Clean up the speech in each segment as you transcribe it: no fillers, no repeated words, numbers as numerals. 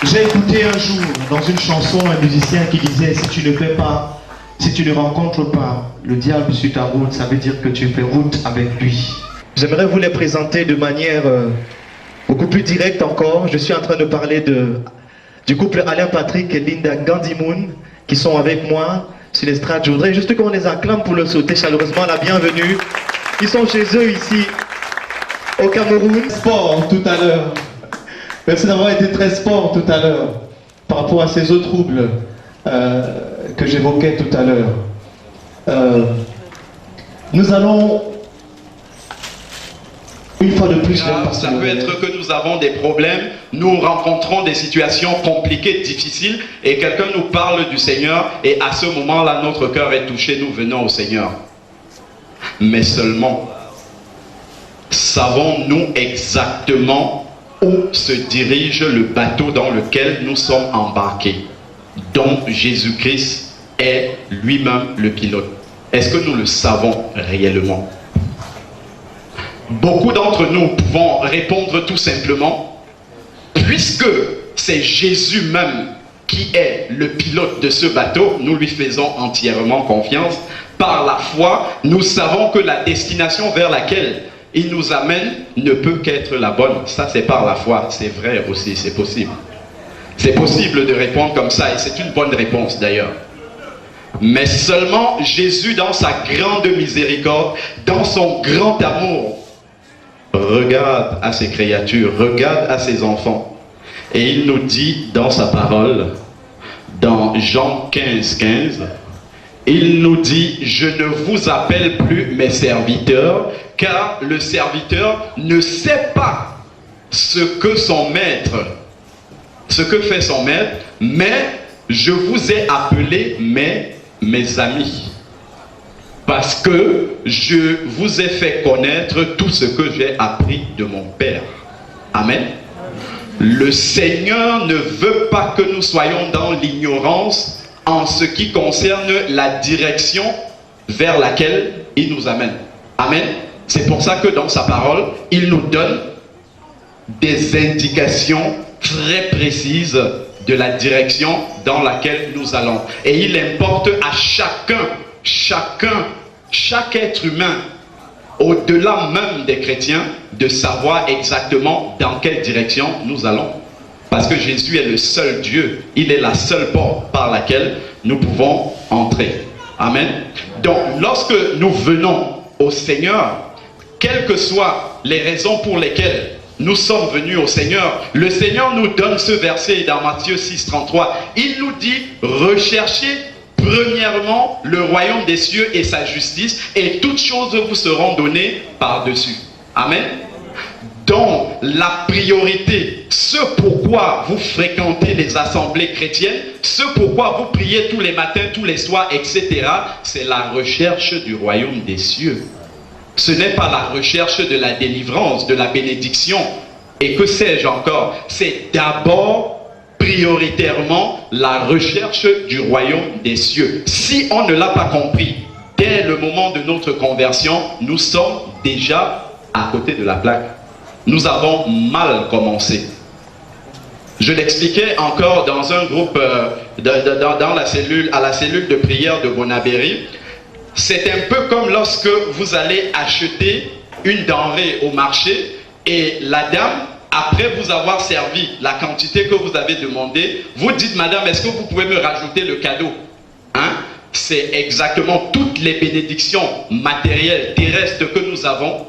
J'ai écouté un jour dans une chanson un musicien qui disait si tu ne fais pas, si tu ne rencontres pas le diable sur ta route, ça veut dire que tu fais route avec lui. J'aimerais vous les présenter de manière beaucoup plus directe encore. Je suis en train de parler du couple Alain Patrick et Linda Gandimoun qui sont avec moi sur l'estrade. Je voudrais juste qu'on les acclame pour leur souhaiter chaleureusement la bienvenue. Ils sont chez eux ici au Cameroun. Sport tout à l'heure. Merci d'avoir été très sport tout à l'heure par rapport à ces autres troubles que j'évoquais tout à l'heure. Nous allons une fois de plus... Ça peut être que nous avons des problèmes, nous rencontrons des situations compliquées, difficiles, et quelqu'un nous parle du Seigneur, et à ce moment-là, notre cœur est touché, nous venons au Seigneur. Mais seulement, savons-nous exactement où se dirige le bateau dans lequel nous sommes embarqués, dont Jésus-Christ est lui-même le pilote? Est-ce que nous le savons réellement? Beaucoup d'entre nous pouvons répondre tout simplement, puisque c'est Jésus même qui est le pilote de ce bateau, nous lui faisons entièrement confiance. Par la foi, nous savons que la destination vers laquelle il nous amène ne peut qu'être la bonne. Ça, c'est par la foi. C'est vrai aussi, c'est possible. C'est possible de répondre comme ça, et c'est une bonne réponse d'ailleurs. Mais seulement Jésus, dans sa grande miséricorde, dans son grand amour, regarde à ses créatures, regarde à ses enfants. Et il nous dit dans sa parole, dans Jean 15, 15, il nous dit, je ne vous appelle plus mes serviteurs, car le serviteur ne sait pas ce que son maître, ce que fait son maître, mais je vous ai appelé mes amis. Parce que je vous ai fait connaître tout ce que j'ai appris de mon Père. Amen. Le Seigneur ne veut pas que nous soyons dans l'ignorance en ce qui concerne la direction vers laquelle il nous amène. Amen. C'est pour ça que dans sa parole, il nous donne des indications très précises de la direction dans laquelle nous allons. Et il importe à chaque être humain, au-delà même des chrétiens, de savoir exactement dans quelle direction nous allons. Parce que Jésus est le seul Dieu, il est la seule porte par laquelle nous pouvons entrer. Amen. Donc, lorsque nous venons au Seigneur, quelles que soient les raisons pour lesquelles nous sommes venus au Seigneur, le Seigneur nous donne ce verset dans Matthieu 6, 33. Il nous dit, recherchez premièrement le royaume des cieux et sa justice, et toutes choses vous seront données par-dessus. Amen. Donc, la priorité, ce pourquoi vous fréquentez les assemblées chrétiennes, ce pourquoi vous priez tous les matins, tous les soirs, etc., c'est la recherche du royaume des cieux. Ce n'est pas la recherche de la délivrance, de la bénédiction, et que sais-je encore. C'est d'abord, prioritairement, la recherche du royaume des cieux. Si on ne l'a pas compris, dès le moment de notre conversion, nous sommes déjà à côté de la plaque. Nous avons mal commencé. Je l'expliquais encore dans un groupe, dans la cellule, à la cellule de prière de Bonabéry. C'est un peu comme lorsque vous allez acheter une denrée au marché et la dame, après vous avoir servi la quantité que vous avez demandé, vous dites, madame, est-ce que vous pouvez me rajouter le cadeau? Hein? C'est exactement toutes les bénédictions matérielles, terrestres que nous avons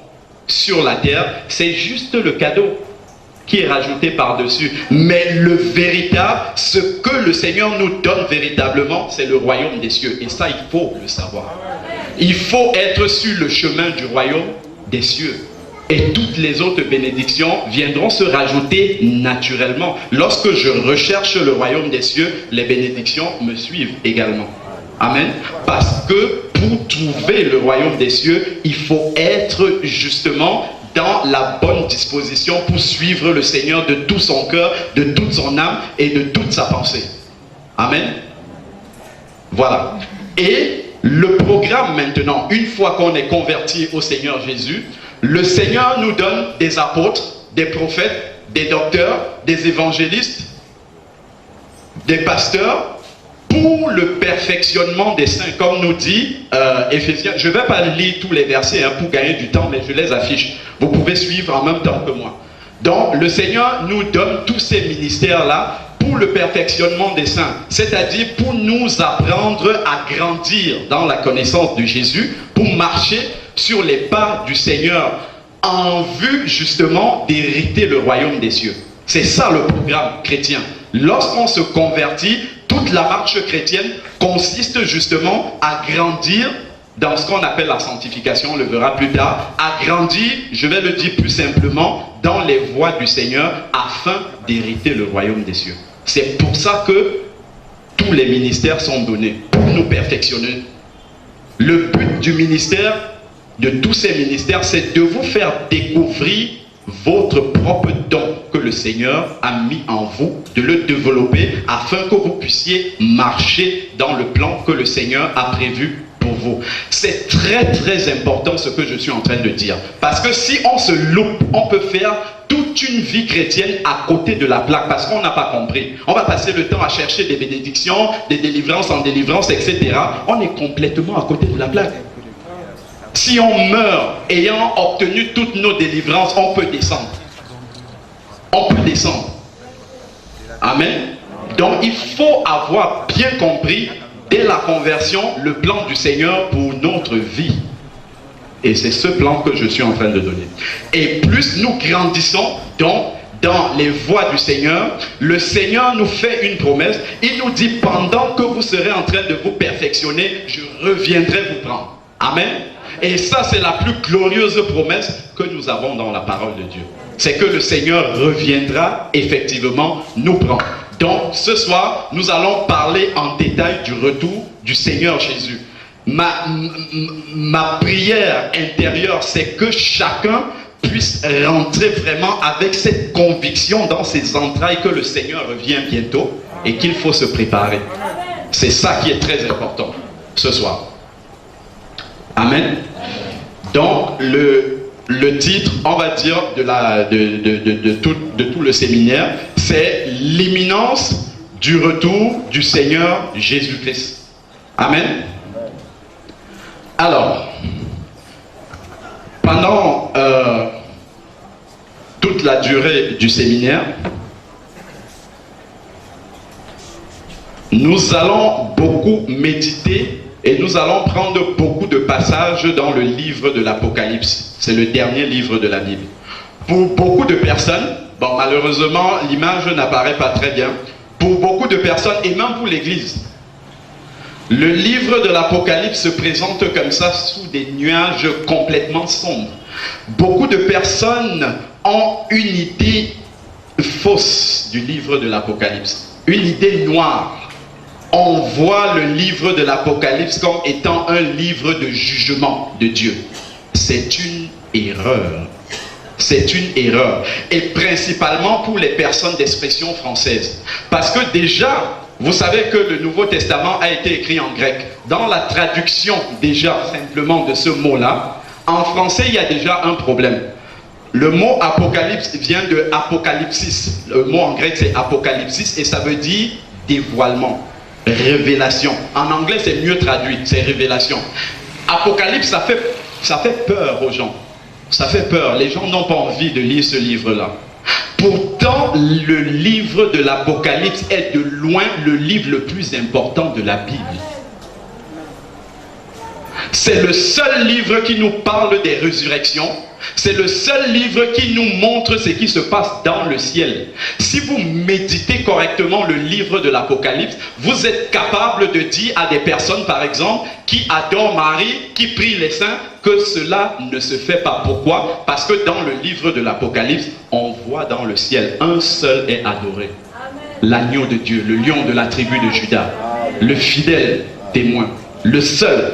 sur la terre, c'est juste le cadeau qui est rajouté par-dessus. Mais le véritable, ce que le Seigneur nous donne véritablement, c'est le royaume des cieux. Et ça, il faut le savoir. Il faut être sur le chemin du royaume des cieux. Et toutes les autres bénédictions viendront se rajouter naturellement. Lorsque je recherche le royaume des cieux, les bénédictions me suivent également. Amen. Parce que pour trouver le royaume des cieux, il faut être justement dans la bonne disposition pour suivre le Seigneur de tout son cœur, de toute son âme et de toute sa pensée. Amen. Voilà. Et le programme maintenant, une fois qu'on est converti au Seigneur Jésus, le Seigneur nous donne des apôtres, des prophètes, des docteurs, des évangélistes, des pasteurs pour le perfectionnement des saints, comme nous dit Éphésiens. Je ne vais pas lire tous les versets pour gagner du temps, mais je les affiche. Vous pouvez suivre en même temps que moi. Donc, le Seigneur nous donne tous ces ministères-là pour le perfectionnement des saints, c'est-à-dire pour nous apprendre à grandir dans la connaissance de Jésus, pour marcher sur les pas du Seigneur, en vue justement d'hériter le royaume des cieux. C'est ça le programme chrétien. Lorsqu'on se convertit, toute la marche chrétienne consiste justement à grandir dans ce qu'on appelle la sanctification, on le verra plus tard, à grandir, je vais le dire plus simplement, dans les voies du Seigneur afin d'hériter le royaume des cieux. C'est pour ça que tous les ministères sont donnés, pour nous perfectionner. Le but du ministère, de tous ces ministères, c'est de vous faire découvrir votre propre don que le Seigneur a mis en vous, de le développer afin que vous puissiez marcher dans le plan que le Seigneur a prévu pour vous. C'est très très important ce que je suis en train de dire, parce que si on se loupe, on peut faire toute une vie chrétienne à côté de la plaque, parce qu'on n'a pas compris. On va passer le temps à chercher des bénédictions, des délivrances en délivrance, etc. On est complètement à côté de la plaque. Si on meurt ayant obtenu toutes nos délivrances, on peut descendre. On peut descendre. Amen. Donc il faut avoir bien compris dès la conversion le plan du Seigneur pour notre vie. Et c'est ce plan que je suis en train de donner. Et plus nous grandissons donc dans les voies du Seigneur, le Seigneur nous fait une promesse. Il nous dit, pendant que vous serez en train de vous perfectionner, je reviendrai vous prendre. Amen. Et ça, c'est la plus glorieuse promesse que nous avons dans la parole de Dieu. C'est que le Seigneur reviendra effectivement nous prendre. Donc, ce soir, nous allons parler en détail du retour du Seigneur Jésus. Ma prière intérieure, c'est que chacun puisse rentrer vraiment avec cette conviction dans ses entrailles que le Seigneur revient bientôt et qu'il faut se préparer. C'est ça qui est très important ce soir. Amen. Donc, le titre, on va dire, de tout le séminaire, c'est l'imminence du retour du Seigneur Jésus-Christ. Amen. Alors, pendant toute la durée du séminaire, nous allons beaucoup méditer et nous allons prendre beaucoup de passages dans le livre de l'Apocalypse. C'est le dernier livre de la Bible. Pour beaucoup de personnes, bon, malheureusement, l'image n'apparaît pas très bien. Pour beaucoup de personnes, et même pour l'Église, le livre de l'Apocalypse se présente comme ça sous des nuages complètement sombres. Beaucoup de personnes ont une idée fausse du livre de l'Apocalypse, une idée noire. On voit le livre de l'Apocalypse comme étant un livre de jugement de Dieu. C'est une erreur. C'est une erreur. Et principalement pour les personnes d'expression française. Parce que déjà, vous savez que le Nouveau Testament a été écrit en grec. Dans la traduction déjà simplement de ce mot-là, en français, il y a déjà un problème. Le mot apocalypse vient de apocalypsis. Le mot en grec, c'est apocalypsis et ça veut dire dévoilement, révélation. En anglais, c'est mieux traduit, c'est révélation. Apocalypse, ça fait peur aux gens. Ça fait peur. Les gens n'ont pas envie de lire ce livre-là. Pourtant, le livre de l'Apocalypse est de loin le livre le plus important de la Bible. C'est le seul livre qui nous parle des résurrections. C'est le seul livre qui nous montre ce qui se passe dans le ciel. Si vous méditez correctement le livre de l'Apocalypse, vous êtes capable de dire à des personnes, par exemple, qui adorent Marie, qui prient les saints, que cela ne se fait pas. Pourquoi? Parce que dans le livre de l'Apocalypse, on voit dans le ciel, un seul est adoré. L'agneau de Dieu, le lion de la tribu de Juda, le fidèle témoin, le seul.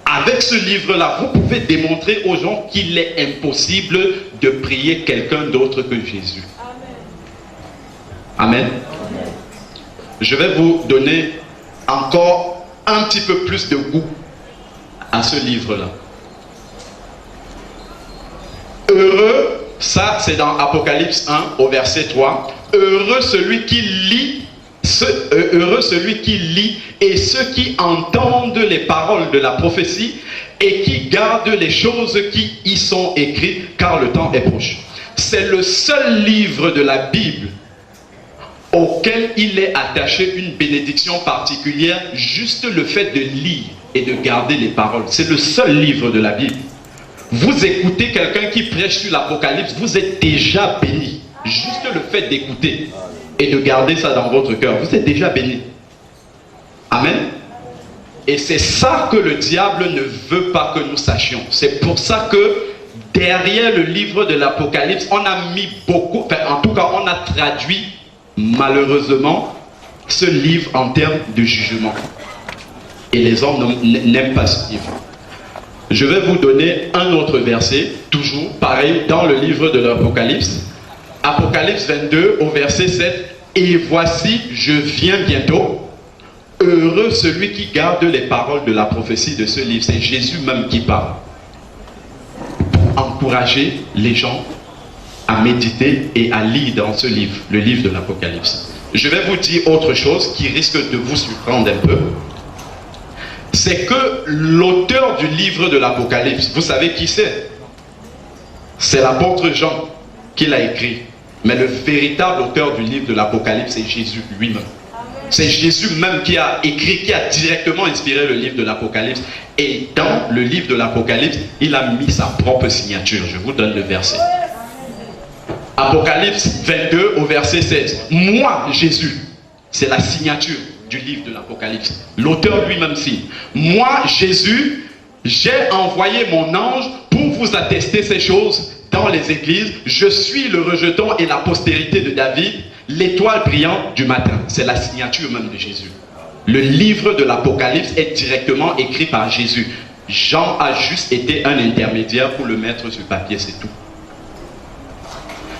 Avec ce livre-là, vous pouvez démontrer aux gens qu'il est impossible de prier quelqu'un d'autre que Jésus. Amen. Je vais vous donner encore un petit peu plus de goût à ce livre-là. Heureux, ça c'est dans Apocalypse 1 au verset 3. Heureux celui qui lit Heureux celui qui lit et ceux qui entendent les paroles de la prophétie et qui gardent les choses qui y sont écrites, car le temps est proche. C'est le seul livre de la Bible auquel il est attaché une bénédiction particulière, juste le fait de lire et de garder les paroles. C'est le seul livre de la Bible. Vous écoutez quelqu'un qui prêche sur l'Apocalypse, vous êtes déjà béni. Juste le fait d'écouter et de garder ça dans votre cœur, vous êtes déjà béni. Amen. Et c'est ça que le diable ne veut pas que nous sachions. C'est pour ça que derrière le livre de l'Apocalypse, on a mis beaucoup, enfin en tout cas on a traduit malheureusement ce livre en termes de jugement. Et les hommes n'aiment pas ce livre. Je vais vous donner un autre verset, toujours pareil dans le livre de l'Apocalypse. Apocalypse 22 au verset 7. Et voici, je viens bientôt. Heureux celui qui garde les paroles de la prophétie de ce livre. C'est Jésus même qui parle. Pour encourager les gens à méditer et à lire dans ce livre, le livre de l'Apocalypse. Je vais vous dire autre chose qui risque de vous surprendre un peu. C'est que l'auteur du livre de l'Apocalypse, vous savez qui c'est? C'est l'apôtre Jean qui l'a écrit. Mais le véritable auteur du livre de l'Apocalypse, c'est Jésus lui-même. C'est Jésus même qui a écrit, qui a directement inspiré le livre de l'Apocalypse. Et dans le livre de l'Apocalypse, il a mis sa propre signature. Je vous donne le verset. Apocalypse 22 au verset 16. Moi, Jésus, c'est la signature du livre de l'Apocalypse. L'auteur lui-même signe. Moi, Jésus, j'ai envoyé mon ange pour vous attester ces choses dans les églises. Je suis le rejeton et la postérité de David, l'étoile brillante du matin. C'est la signature même de Jésus. Le livre de l'Apocalypse est directement écrit par Jésus. Jean a juste été un intermédiaire pour le mettre sur papier, c'est tout.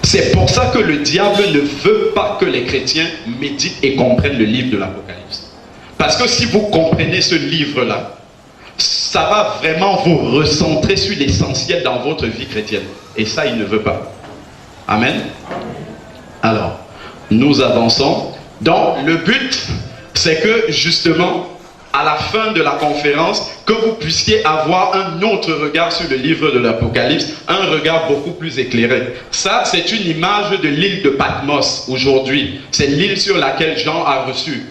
C'est pour ça que le diable ne veut pas que les chrétiens méditent et comprennent le livre de l'Apocalypse. Parce que si vous comprenez ce livre-là, ça va vraiment vous recentrer sur l'essentiel dans votre vie chrétienne. Et ça, il ne veut pas. Amen. Alors, nous avançons. Donc, le but, c'est que justement, à la fin de la conférence, que vous puissiez avoir un autre regard sur le livre de l'Apocalypse, un regard beaucoup plus éclairé. Ça, c'est une image de l'île de Patmos aujourd'hui. C'est l'île sur laquelle Jean a reçu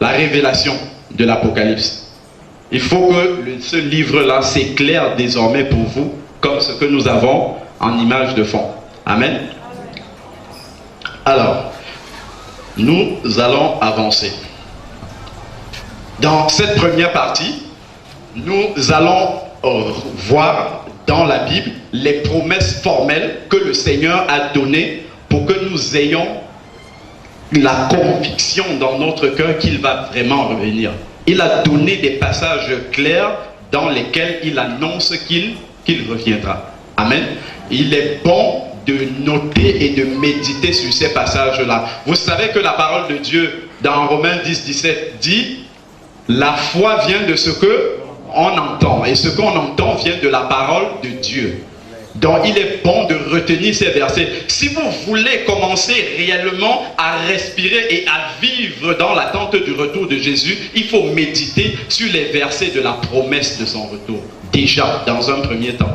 la révélation de l'Apocalypse. Il faut que ce livre-là s'éclaire désormais pour vous, comme ce que nous avons en image de fond. Amen. Alors, nous allons avancer. Dans cette première partie, nous allons voir dans la Bible les promesses formelles que le Seigneur a données pour que nous ayons la conviction dans notre cœur qu'il va vraiment revenir. Il a donné des passages clairs dans lesquels il annonce qu'il reviendra. Amen. Il est bon de noter et de méditer sur ces passages-là. Vous savez que la parole de Dieu dans Romains 10, 17 dit: la foi vient de ce que on entend. Et ce qu'on entend vient de la parole de Dieu. Donc il est bon de retenir ces versets. Si vous voulez commencer réellement à respirer et à vivre dans l'attente du retour de Jésus, il faut méditer sur les versets de la promesse de son retour. Déjà, dans un premier temps.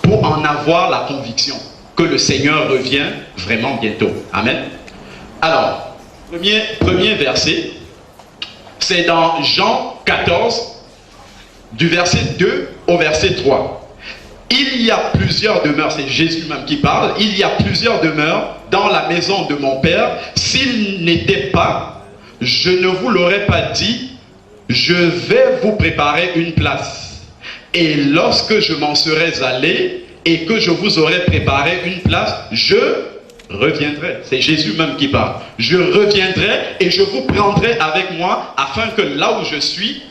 Pour en avoir la conviction que le Seigneur revient vraiment bientôt. Amen. Alors, premier verset, c'est dans Jean 14, du verset 2 au verset 3. Il y a plusieurs demeures, c'est Jésus même qui parle, il y a plusieurs demeures dans la maison de mon Père. S'il n'était pas, je ne vous l'aurais pas dit, je vais vous préparer une place. Et lorsque je m'en serai allé et que je vous aurai préparé une place, je reviendrai. C'est Jésus même qui parle. Je reviendrai et je vous prendrai avec moi afin que là où je suis,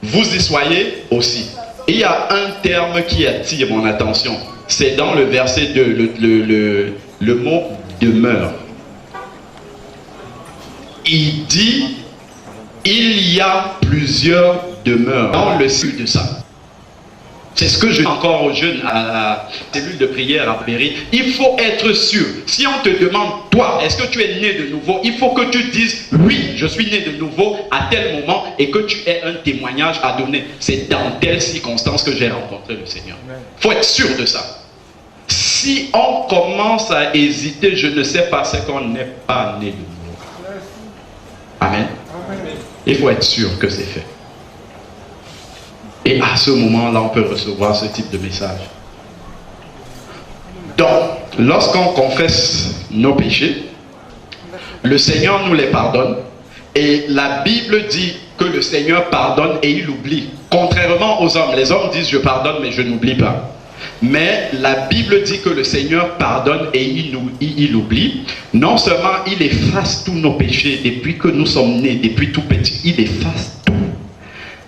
vous y soyez aussi. Et il y a un terme qui attire mon attention. C'est dans le verset 2, le mot demeure. Il dit, il y a plusieurs demeures dans le sud de ça. C'est ce que je dis encore aux jeunes à la cellule de prière à Péry. Il faut être sûr. Si on te demande, toi, est-ce que tu es né de nouveau? Il faut que tu dises, oui, je suis né de nouveau à tel moment et que tu aies un témoignage à donner. C'est dans telle circonstance que j'ai rencontré le Seigneur. Il faut être sûr de ça. Si on commence à hésiter, je ne sais pas, c'est qu'on n'est pas né de nouveau. Amen. Il faut être sûr que c'est fait. Et à ce moment-là, on peut recevoir ce type de message. Donc, lorsqu'on confesse nos péchés, le Seigneur nous les pardonne. Et la Bible dit que le Seigneur pardonne et il oublie. Contrairement aux hommes, les hommes disent je pardonne mais je n'oublie pas. Mais la Bible dit que le Seigneur pardonne et il oublie. Non seulement il efface tous nos péchés depuis que nous sommes nés, depuis tout petit, il efface tout.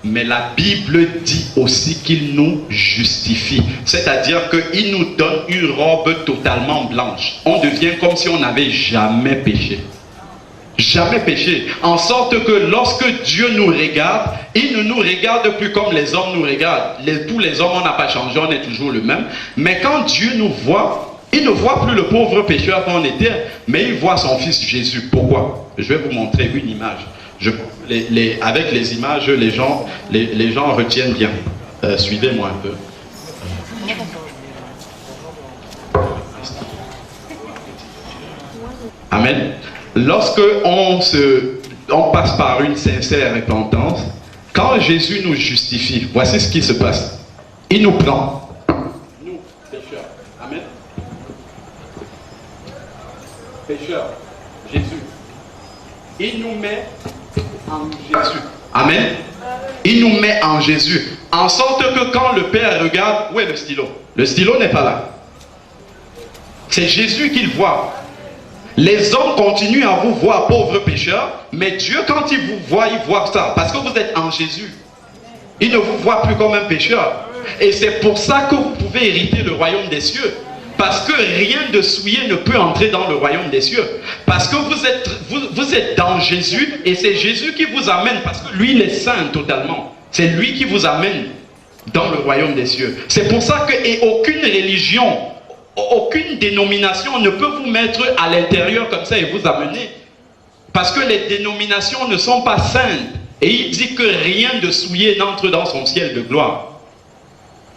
Mais la Bible dit aussi qu'il nous justifie. C'est-à-dire qu'il nous donne une robe totalement blanche. On devient comme si on n'avait jamais péché. Jamais péché. En sorte que lorsque Dieu nous regarde, il ne nous regarde plus comme les hommes nous regardent. Tous les hommes, on n'a pas changé, on est toujours le même. Mais quand Dieu nous voit, il ne voit plus le pauvre pécheur qu'on était, mais il voit son fils Jésus. Pourquoi? Je vais vous montrer une image. Avec les images, les gens retiennent bien. Suivez-moi un peu. Amen. Lorsque on passe par une sincère repentance, quand Jésus nous justifie, voici ce qui se passe. Il nous prend. Nous, pécheurs. Amen. Pécheurs. Jésus. Il nous met en Jésus. Amen. Il nous met en Jésus. En sorte que quand le Père regarde, où est le stylo? Le stylo n'est pas là. C'est Jésus qu'il voit. Les hommes continuent à vous voir pauvres pécheurs, mais Dieu, quand il vous voit, il voit ça. Parce que vous êtes en Jésus. Il ne vous voit plus comme un pécheur. Et c'est pour ça que vous pouvez hériter le royaume des cieux. Parce que rien de souillé ne peut entrer dans le royaume des cieux. Parce que vous êtes dans Jésus et c'est Jésus qui vous amène. Parce que lui, il est saint totalement. C'est lui qui vous amène dans le royaume des cieux. C'est pour ça que aucune religion, aucune dénomination ne peut vous mettre à l'intérieur comme ça et vous amener. Parce que les dénominations ne sont pas saintes. Et il dit que rien de souillé n'entre dans son ciel de gloire.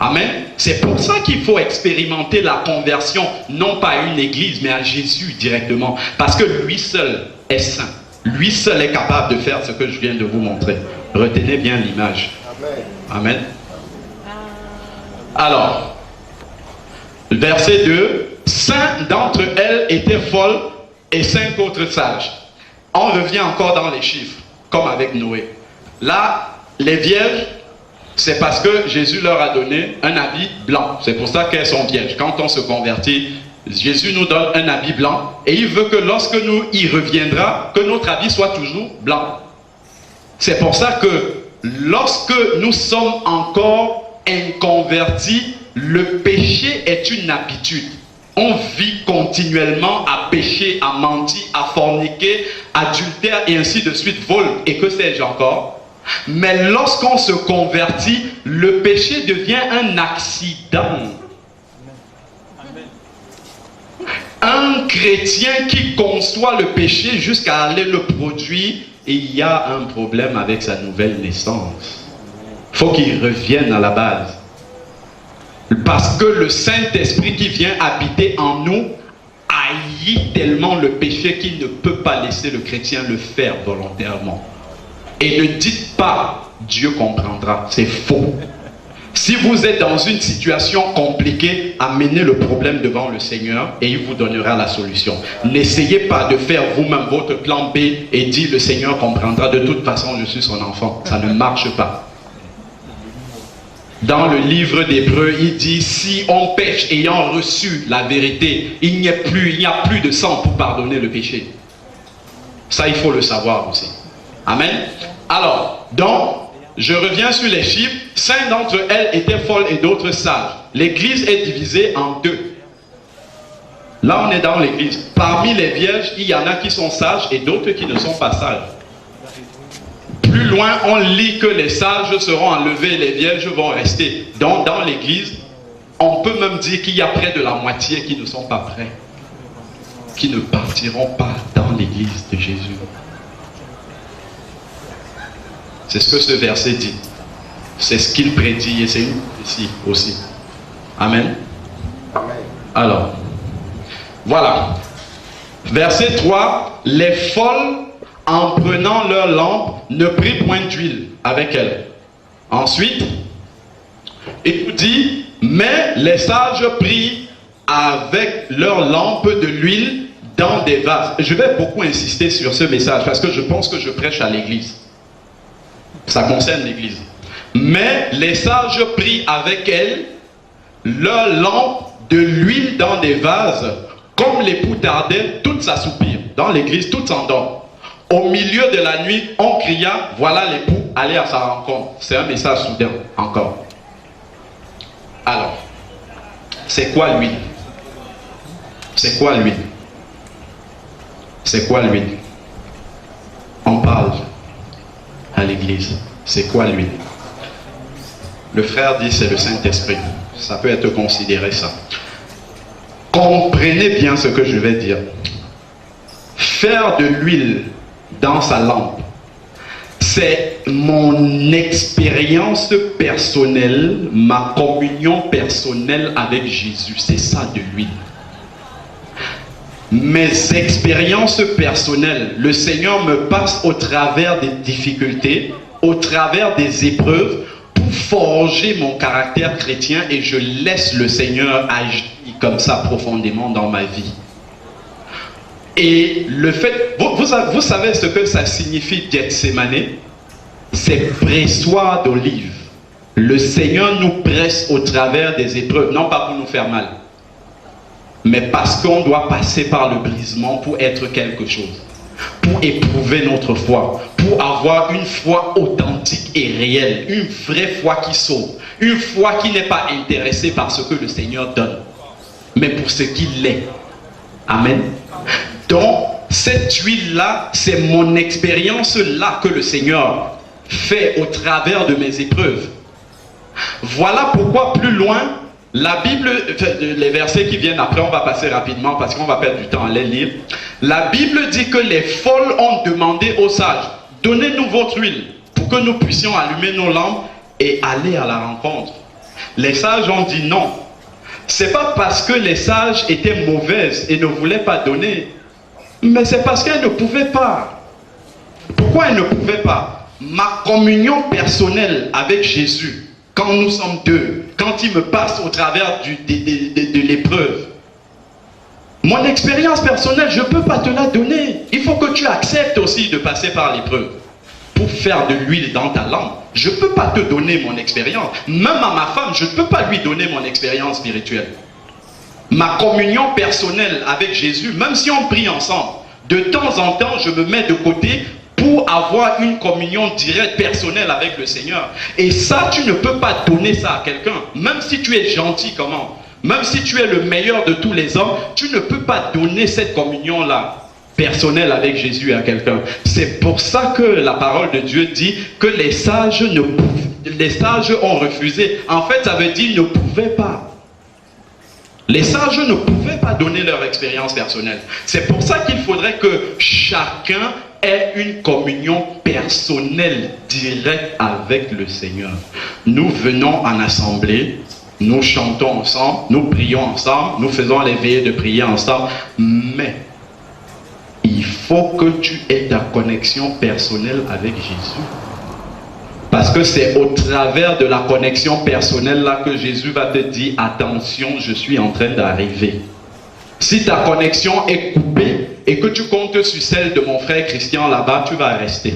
Amen. C'est pour ça qu'il faut expérimenter la conversion, non pas à une église, mais à Jésus directement. Parce que lui seul est saint. Lui seul est capable de faire ce que je viens de vous montrer. Retenez bien l'image. Amen. Alors, verset 2. 5 d'entre elles étaient folles et 5 autres sages. On revient encore dans les chiffres, comme avec Noé. Là, les vierges, c'est parce que Jésus leur a donné un habit blanc. C'est pour ça qu'elles sont vierges. Quand on se convertit, Jésus nous donne un habit blanc. Et il veut que lorsque nous y reviendra, que notre habit soit toujours blanc. C'est pour ça que lorsque nous sommes encore inconvertis, le péché est une habitude. On vit continuellement à pécher, à mentir, à forniquer, adultère et ainsi de suite, vol et que sais-je encore. Mais lorsqu'on se convertit, le péché devient un accident. Un chrétien qui conçoit le péché jusqu'à aller le produire, il y a un problème avec sa nouvelle naissance. Il faut qu'il revienne à la base. Parce que le Saint-Esprit qui vient habiter en nous haït tellement le péché qu'il ne peut pas laisser le chrétien le faire volontairement. Et ne dites pas, Dieu comprendra, c'est faux. Si vous êtes dans une situation compliquée, amenez le problème devant le Seigneur et il vous donnera la solution. N'essayez pas de faire vous-même votre plan B et dire le Seigneur comprendra, de toute façon je suis son enfant. Ça ne marche pas. Dans le livre d'Hébreux, il dit, si on pêche ayant reçu la vérité, il n'y a plus de sang pour pardonner le péché. Ça, il faut le savoir aussi. Amen. Alors, donc, je reviens sur les chiffres. 5 d'entre elles étaient folles et d'autres sages. L'église est divisée en 2. Là, on est dans l'église. Parmi les vierges, il y en a qui sont sages et d'autres qui ne sont pas sages. Plus loin, on lit que les sages seront enlevés et les vierges vont rester. Donc, dans l'église, on peut même dire qu'il y a près de la moitié qui ne sont pas prêts, qui ne partiront pas dans l'église de Jésus. C'est ce que ce verset dit. C'est ce qu'il prédit et c'est une prophétie aussi. Amen. Alors, voilà. Verset 3. Les folles, en prenant leur lampe, ne prirent point d'huile avec elles. Ensuite, il nous dit, mais les sages prirent avec leur lampe de l'huile dans des vases. Je vais beaucoup insister sur ce message parce que je pense que je prêche à l'église. Ça concerne l'église. Mais les sages prirent avec elles leur lampe de l'huile dans des vases, comme l'époux tardait, toutes s'assoupirent. Dans l'église, toutes s'endorment. Au milieu de la nuit, on cria, voilà l'époux, allez à sa rencontre. C'est un message soudain, encore. Alors, c'est quoi l'huile? C'est quoi l'huile? C'est quoi l'huile? On parle à l'église. C'est quoi l'huile? Le frère dit c'est le Saint-Esprit. Ça peut être considéré ça. Comprenez bien ce que je vais dire. Faire de l'huile dans sa lampe, c'est mon expérience personnelle, ma communion personnelle avec Jésus. C'est ça de l'huile. Mes expériences personnelles, le Seigneur me passe au travers des difficultés, au travers des épreuves, pour forger mon caractère chrétien et je laisse le Seigneur agir comme ça profondément dans ma vie. Et le fait, vous savez ce que ça signifie Gethsémane? C'est pressoir d'olive. Le Seigneur nous presse au travers des épreuves, non pas pour nous faire mal, mais parce qu'on doit passer par le brisement pour être quelque chose, pour éprouver notre foi, pour avoir une foi authentique et réelle, une vraie foi qui sauve, une foi qui n'est pas intéressée par ce que le Seigneur donne, mais pour ce qu'il est. Amen. Donc, cette huile-là, c'est mon expérience-là que le Seigneur fait au travers de mes épreuves. Voilà pourquoi plus loin, la Bible, les versets qui viennent après, on va passer rapidement parce qu'on va perdre du temps à les lire. La Bible dit que les folles ont demandé aux sages, donnez-nous votre huile pour que nous puissions allumer nos lampes et aller à la rencontre. Les sages ont dit non. C'est pas parce que les sages étaient mauvaises et ne voulaient pas donner, mais c'est parce qu'elles ne pouvaient pas. Pourquoi elles ne pouvaient pas? Ma communion personnelle avec Jésus, quand nous sommes deux, quand il me passe au travers de l'épreuve, mon expérience personnelle, je ne peux pas te la donner. Il faut que tu acceptes aussi de passer par l'épreuve pour faire de l'huile dans ta lampe. Je ne peux pas te donner mon expérience. Même à ma femme, je ne peux pas lui donner mon expérience spirituelle. Ma communion personnelle avec Jésus, même si on prie ensemble, de temps en temps, je me mets de côté pour avoir une communion directe, personnelle avec le Seigneur. Et ça, tu ne peux pas donner ça à quelqu'un. Même si tu es gentil, comment? Même si tu es le meilleur de tous les hommes, tu ne peux pas donner cette communion-là personnelle avec Jésus à quelqu'un. C'est pour ça que la parole de Dieu dit que les sages ont refusé. En fait, ça veut dire ne pouvaient pas. Les sages ne pouvaient pas donner leur expérience personnelle. C'est pour ça qu'il faudrait que chacun ait une communion personnelle directe avec le Seigneur. Nous venons en assemblée, nous chantons ensemble, nous prions ensemble, nous faisons les veillées de prière ensemble, mais il faut que tu aies ta connexion personnelle avec Jésus. Parce que c'est au travers de la connexion personnelle là que Jésus va te dire, attention, je suis en train d'arriver. Si ta connexion est coupée et que tu comptes sur celle de mon frère Christian là-bas, tu vas rester.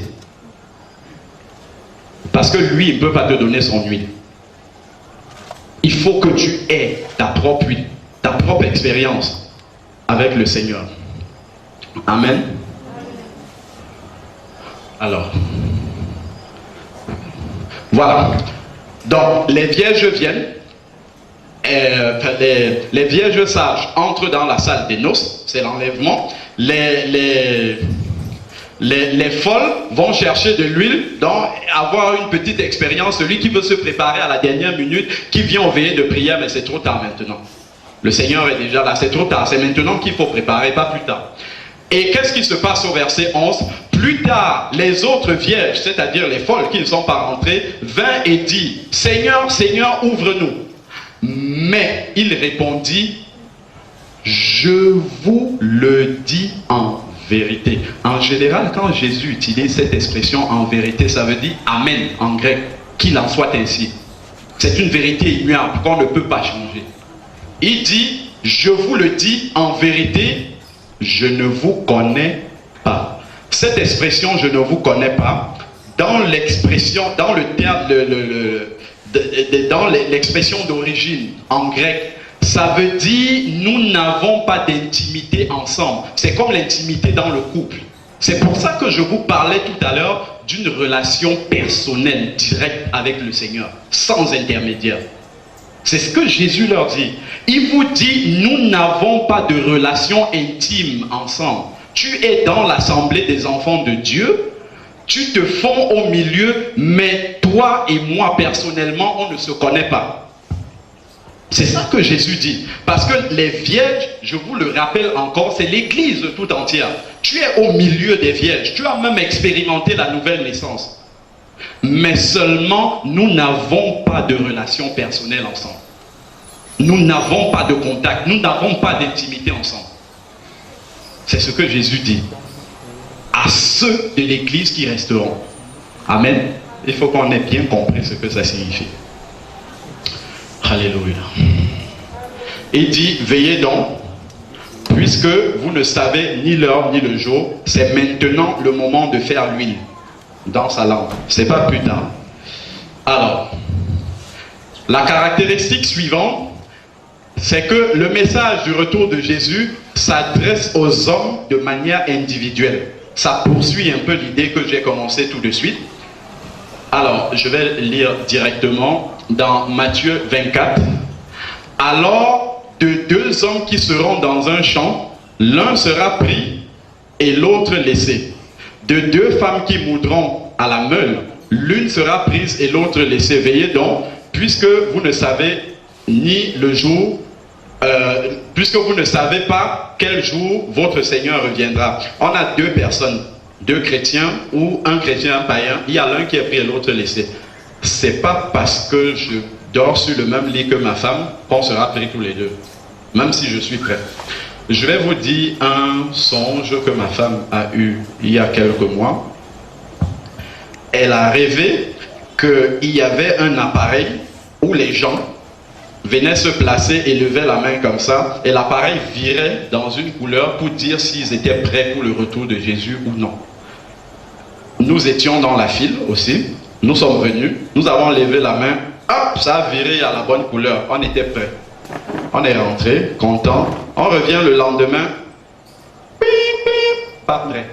Parce que lui, il ne peut pas te donner son huile. Il faut que tu aies ta propre huile, ta propre expérience avec le Seigneur. Amen. Alors, voilà. Donc, les vierges viennent. Les vierges sages entrent dans la salle des noces. C'est l'enlèvement. Les Les folles vont chercher de l'huile, donc avoir une petite expérience. Celui qui veut se préparer à la dernière minute, qui vient au veillées de prière, mais c'est trop tard maintenant. Le Seigneur est déjà là, c'est trop tard. C'est maintenant qu'il faut préparer, pas plus tard. Et qu'est-ce qui se passe au verset 11? Plus tard, les autres vierges, c'est-à-dire les folles qui ne sont pas rentrées, vinrent et dit, Seigneur, Seigneur, ouvre-nous. Mais il répondit, je vous le dis en vérité. En général, quand Jésus utilise cette expression en vérité, ça veut dire Amen en grec, qu'il en soit ainsi. C'est une vérité immuable qu'on ne peut pas changer. Il dit, je vous le dis en vérité, je ne vous connais pas. Cette expression, je ne vous connais pas, dans l'expression, dans le terme, dans l'expression d'origine en grec, ça veut dire nous n'avons pas d'intimité ensemble. C'est comme l'intimité dans le couple. C'est pour ça que je vous parlais tout à l'heure d'une relation personnelle, directe avec le Seigneur, sans intermédiaire. C'est ce que Jésus leur dit. Il vous dit, nous n'avons pas de relation intime ensemble. Tu es dans l'assemblée des enfants de Dieu, tu te fonds au milieu, mais toi et moi personnellement, on ne se connaît pas. C'est ça que Jésus dit. Parce que les vierges, je vous le rappelle encore, c'est l'église tout entière. Tu es au milieu des vierges. Tu as même expérimenté la nouvelle naissance. Mais seulement, nous n'avons pas de relation personnelle ensemble. Nous n'avons pas de contact. Nous n'avons pas d'intimité ensemble. C'est ce que Jésus dit. À ceux de l'église qui resteront. Amen. Il faut qu'on ait bien compris ce que ça signifie. Alléluia. Il dit, veillez donc, puisque vous ne savez ni l'heure ni le jour, c'est maintenant le moment de faire l'huile dans sa lampe. C'est pas plus tard. Alors, la caractéristique suivante, c'est que le message du retour de Jésus s'adresse aux hommes de manière individuelle. Ça poursuit un peu l'idée que j'ai commencé tout de suite. Alors, je vais lire directement dans Matthieu 24. Alors, de deux hommes qui seront dans un champ, l'un sera pris et l'autre laissé. De deux femmes qui moudront à la meule, l'une sera prise et l'autre laissée. Veillez donc, puisque vous ne savez ni le jour, puisque vous ne savez pas quel jour votre Seigneur reviendra. On a deux personnes, deux chrétiens ou un chrétien, un païen. Il y a l'un qui est pris et l'autre laissé. C'est pas parce que je dors sur le même lit que ma femme qu'on sera pris tous les deux, même si je suis prêt. Je vais vous dire un songe que ma femme a eu il y a quelques mois. Elle a rêvé qu'il y avait un appareil où les gens venaient se placer et levaient la main comme ça, et l'appareil virait dans une couleur pour dire s'ils étaient prêts pour le retour de Jésus ou non. Nous étions dans la file aussi, nous sommes venus, nous avons levé la main, hop, ça a viré à la bonne couleur, on était prêts. On est rentré, content, on revient le lendemain, pip, pip, pas prêt.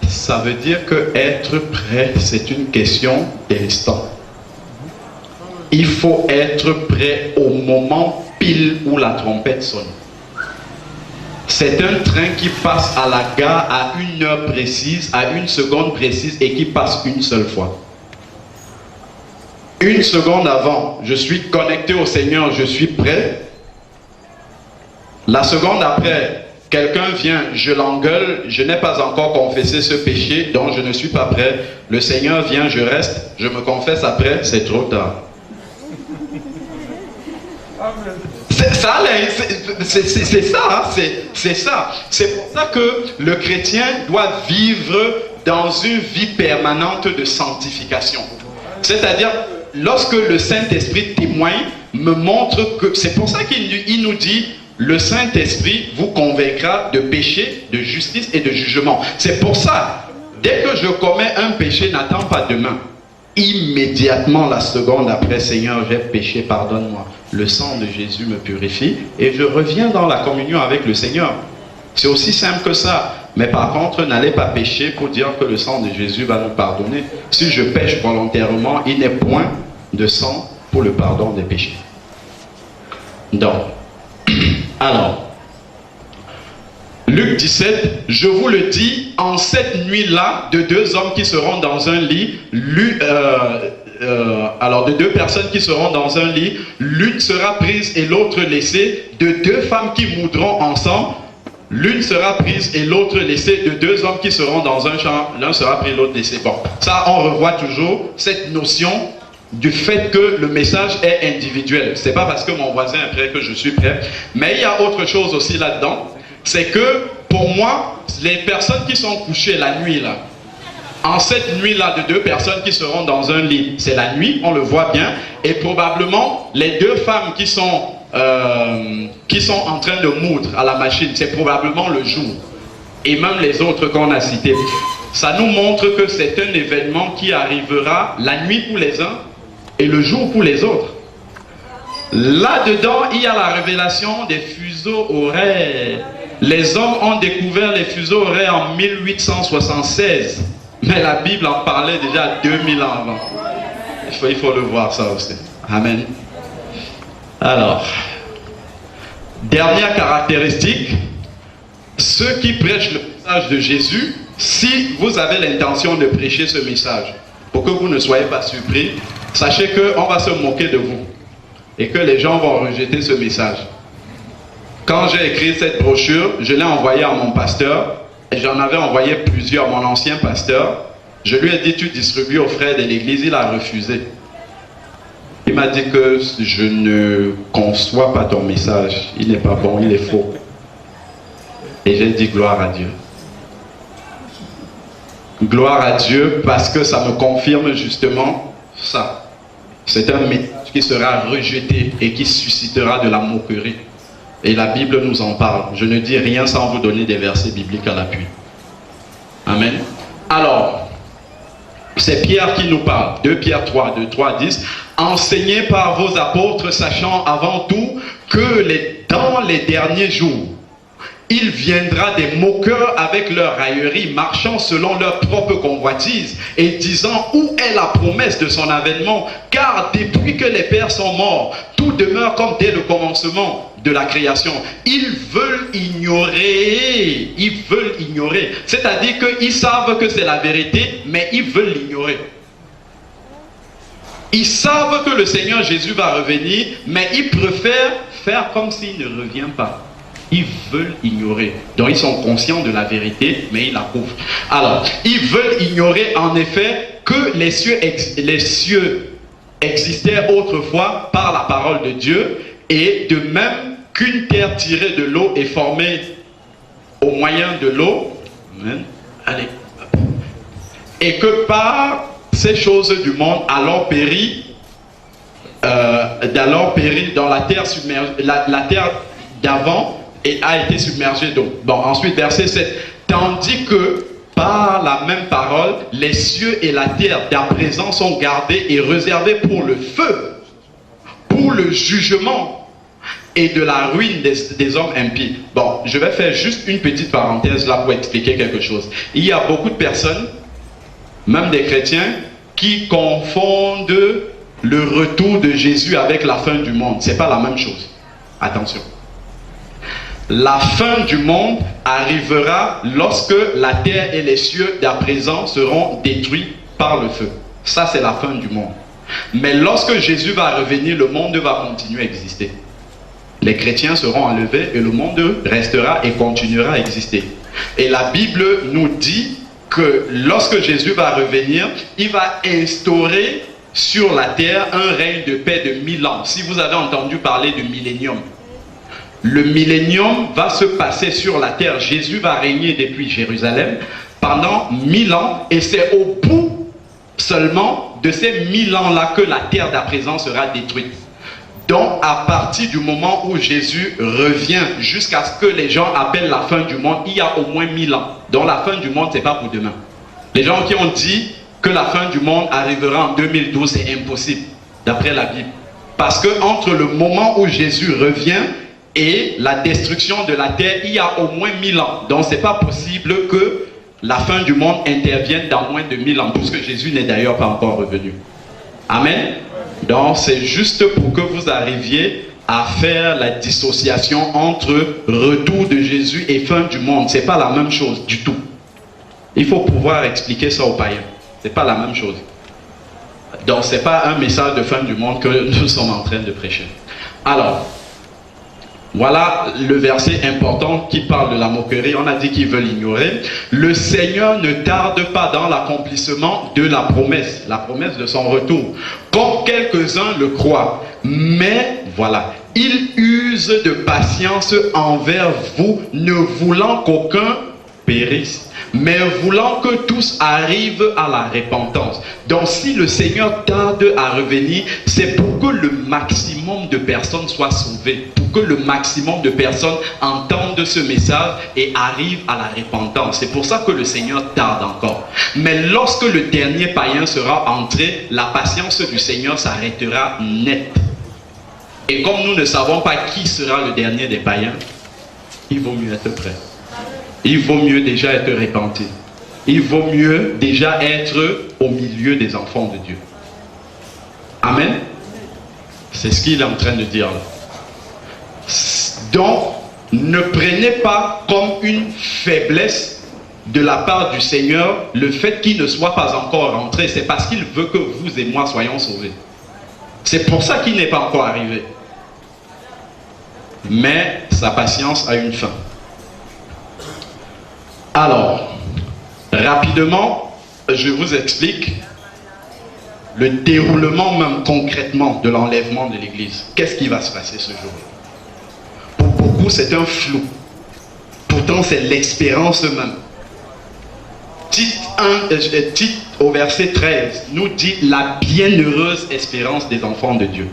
Ça veut dire que être prêt, c'est une question d'instant. Il faut être prêt au moment pile où la trompette sonne. C'est un train qui passe à la gare à une heure précise, à une seconde précise et qui passe une seule fois. Une seconde avant, je suis connecté au Seigneur, je suis prêt. La seconde après, quelqu'un vient, je l'engueule, je n'ai pas encore confessé ce péché, donc je ne suis pas prêt. Le Seigneur vient, je reste, je me confesse après, c'est trop tard. C'est ça, c'est ça. C'est pour ça que le chrétien doit vivre dans une vie permanente de sanctification. C'est-à-dire, lorsque le Saint-Esprit témoigne, me montre que... C'est pour ça qu'il nous dit, le Saint-Esprit vous convaincra de péché, de justice et de jugement. C'est pour ça, dès que je commets un péché, n'attends pas demain. Immédiatement, la seconde après, Seigneur, j'ai péché, pardonne-moi. Le sang de Jésus me purifie et je reviens dans la communion avec le Seigneur. C'est aussi simple que ça. Mais par contre, n'allez pas pécher pour dire que le sang de Jésus va nous pardonner. Si je pêche volontairement, il n'est point de sang pour le pardon des péchés. Donc, alors, Luc 17, je vous le dis, en cette nuit-là, de deux hommes qui seront dans un lit, alors de deux personnes qui seront dans un lit, l'une sera prise et l'autre laissée, de deux femmes qui moudront ensemble, l'une sera prise et l'autre laissée, de deux hommes qui seront dans un champ, l'un sera pris, l'autre laissé. Bon, ça on revoit toujours cette notion du fait que le message est individuel. C'est pas parce que mon voisin est prêt que je suis prêt, mais il y a autre chose aussi là-dedans, c'est que pour moi, les personnes qui sont couchées la nuit là, en cette nuit-là de deux personnes qui seront dans un lit, c'est la nuit, on le voit bien, et probablement les deux femmes qui sont en train de moudre à la machine, c'est probablement le jour. Et même les autres qu'on a cités. Ça nous montre que c'est un événement qui arrivera la nuit pour les uns et le jour pour les autres. Là-dedans, il y a la révélation des fuseaux horaires. Les hommes ont découvert les fuseaux horaires en 1876. Mais la Bible en parlait déjà 2000 ans avant. Il faut le voir ça aussi. Amen. Alors, dernière caractéristique, ceux qui prêchent le message de Jésus, si vous avez l'intention de prêcher ce message, pour que vous ne soyez pas surpris, sachez qu'on va se moquer de vous et que les gens vont rejeter ce message. Quand j'ai écrit cette brochure, je l'ai envoyée à mon pasteur et j'en avais envoyé plusieurs, mon ancien pasteur. Je lui ai dit, tu distribues aux frères de l'église, il a refusé. Il m'a dit que je ne conçois pas ton message, il n'est pas bon, il est faux. Et j'ai dit gloire à Dieu. Gloire à Dieu parce que ça me confirme justement ça. C'est un message qui sera rejeté et qui suscitera de la moquerie. Et la Bible nous en parle. Je ne dis rien sans vous donner des versets bibliques à l'appui. Amen. Alors, c'est Pierre qui nous parle. 2 Pierre 3, 2, 3, 10. Enseignez par vos apôtres, sachant avant tout que dans les derniers jours, il viendra des moqueurs avec leur raillerie, marchant selon leur propre convoitise et disant où est la promesse de son avènement, car depuis que les pères sont morts, tout demeure comme dès le commencement de la création. Ils veulent ignorer, c'est-à-dire qu'ils savent que c'est la vérité, mais ils veulent l'ignorer. Ils savent que le Seigneur Jésus va revenir, mais ils préfèrent faire comme s'il ne revient pas. Ils veulent ignorer. Donc ils sont conscients de la vérité, mais ils la couvrent. Alors, ils veulent ignorer en effet que les cieux existaient autrefois par la parole de Dieu, et de même qu'une terre tirée de l'eau est formée au moyen de l'eau. Allez. Et que par ces choses du monde, alors périt dans la terre submergée, la terre d'avant, et a été submergé d'eau. Bon, ensuite, verset 7. Tandis que, par la même parole, les cieux et la terre d'à présent sont gardés et réservés pour le feu, pour le jugement et de la ruine des hommes impies. Bon, je vais faire juste une petite parenthèse là pour expliquer quelque chose. Il y a beaucoup de personnes, même des chrétiens, qui confondent le retour de Jésus avec la fin du monde. Ce n'est pas la même chose. Attention. La fin du monde arrivera lorsque la terre et les cieux d'à présent seront détruits par le feu. Ça, c'est la fin du monde. Mais lorsque Jésus va revenir, le monde va continuer à exister. Les chrétiens seront enlevés et le monde restera et continuera à exister. Et la Bible nous dit que lorsque Jésus va revenir, il va instaurer sur la terre un règne de paix de 1000 ans. Si vous avez entendu parler du millénium, le millénium va se passer sur la terre. Jésus va régner depuis Jérusalem pendant 1000 ans, et c'est au bout seulement de ces 1000 ans-là que la terre d'à présent sera détruite. Donc, à partir du moment où Jésus revient jusqu'à ce que les gens appellent la fin du monde, il y a au moins 1000 ans. Donc, la fin du monde, ce n'est pas pour demain. Les gens qui ont dit que la fin du monde arrivera en 2012, c'est impossible, d'après la Bible. Parce que entre le moment où Jésus revient et la destruction de la terre, il y a au moins 1000 ans. Donc, ce n'est pas possible que la fin du monde intervienne dans moins de 1000 ans, puisque Jésus n'est d'ailleurs pas encore revenu. Amen. Donc, c'est juste pour que vous arriviez à faire la dissociation entre retour de Jésus et fin du monde. Ce n'est pas la même chose du tout. Il faut pouvoir expliquer ça aux païens. Ce n'est pas la même chose. Donc ce n'est pas un message de fin du monde que nous sommes en train de prêcher. Alors, voilà le verset important qui parle de la moquerie. On a dit qu'ils veulent l'ignorer. Le Seigneur ne tarde pas dans l'accomplissement de la promesse de son retour, comme quelques-uns le croient. Mais voilà, il use de patience envers vous, ne voulant qu'aucun périsse, mais voulant que tous arrivent à la repentance. Donc si le Seigneur tarde à revenir, c'est pour que le maximum de personnes soient sauvées, pour que le maximum de personnes entendent ce message et arrivent à la repentance. C'est pour ça que le Seigneur tarde encore. Mais lorsque le dernier païen sera entré, la patience du Seigneur s'arrêtera net. Et comme nous ne savons pas qui sera le dernier des païens, il vaut mieux être prêt. Il vaut mieux déjà être repenti. Il vaut mieux déjà être au milieu des enfants de Dieu. Amen. C'est ce qu'il est en train de dire là. Donc, ne prenez pas comme une faiblesse de la part du Seigneur le fait qu'il ne soit pas encore rentré. C'est parce qu'il veut que vous et moi soyons sauvés. C'est pour ça qu'il n'est pas encore arrivé. Mais sa patience a une fin. Alors, rapidement, je vous explique le déroulement même concrètement de l'enlèvement de l'Église. Qu'est-ce qui va se passer ce jour-là? Pour beaucoup, c'est un flou. Pourtant, c'est l'expérience même. Tite au verset 13 nous dit la bienheureuse espérance des enfants de Dieu.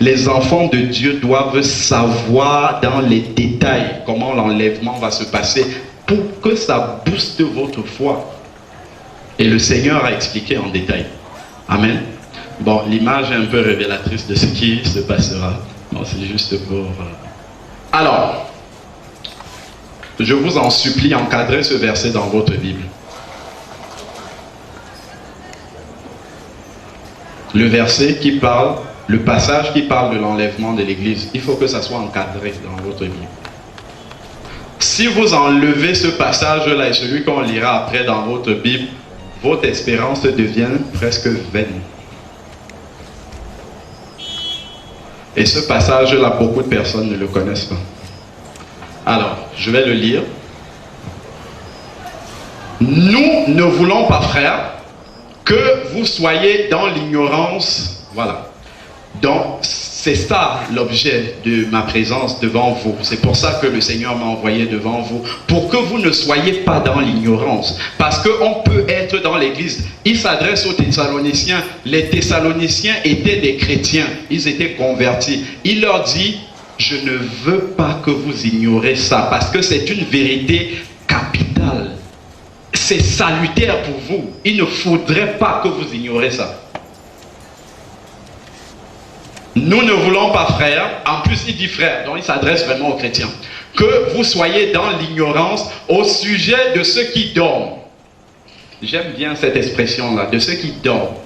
Les enfants de Dieu doivent savoir dans les détails comment l'enlèvement va se passer pour que ça booste votre foi. Et le Seigneur a expliqué en détail. Amen. Bon, l'image est un peu révélatrice de ce qui se passera. Bon, c'est juste pour... Alors, je vous en supplie, encadrez ce verset dans votre Bible. Le verset qui parle, le passage qui parle de l'enlèvement de l'Église, il faut que ça soit encadré dans votre Bible. Si vous enlevez ce passage-là et celui qu'on lira après dans votre Bible, votre espérance devient presque vaine. Et ce passage-là, beaucoup de personnes ne le connaissent pas. Alors, je vais le lire. Nous ne voulons pas, frères, que vous soyez dans l'ignorance. Voilà. Donc, c'est ça l'objet de ma présence devant vous. C'est pour ça que le Seigneur m'a envoyé devant vous. Pour que vous ne soyez pas dans l'ignorance. Parce qu'on peut être dans l'église. Il s'adresse aux Thessaloniciens. Les Thessaloniciens étaient des chrétiens. Ils étaient convertis. Il leur dit, je ne veux pas que vous ignorez ça. Parce que c'est une vérité capitale. C'est salutaire pour vous. Il ne faudrait pas que vous ignorez ça. Nous ne voulons pas, frères, en plus il dit frère, donc il s'adresse vraiment aux chrétiens, que vous soyez dans l'ignorance au sujet de ceux qui dorment. J'aime bien cette expression-là, de ceux qui dorment.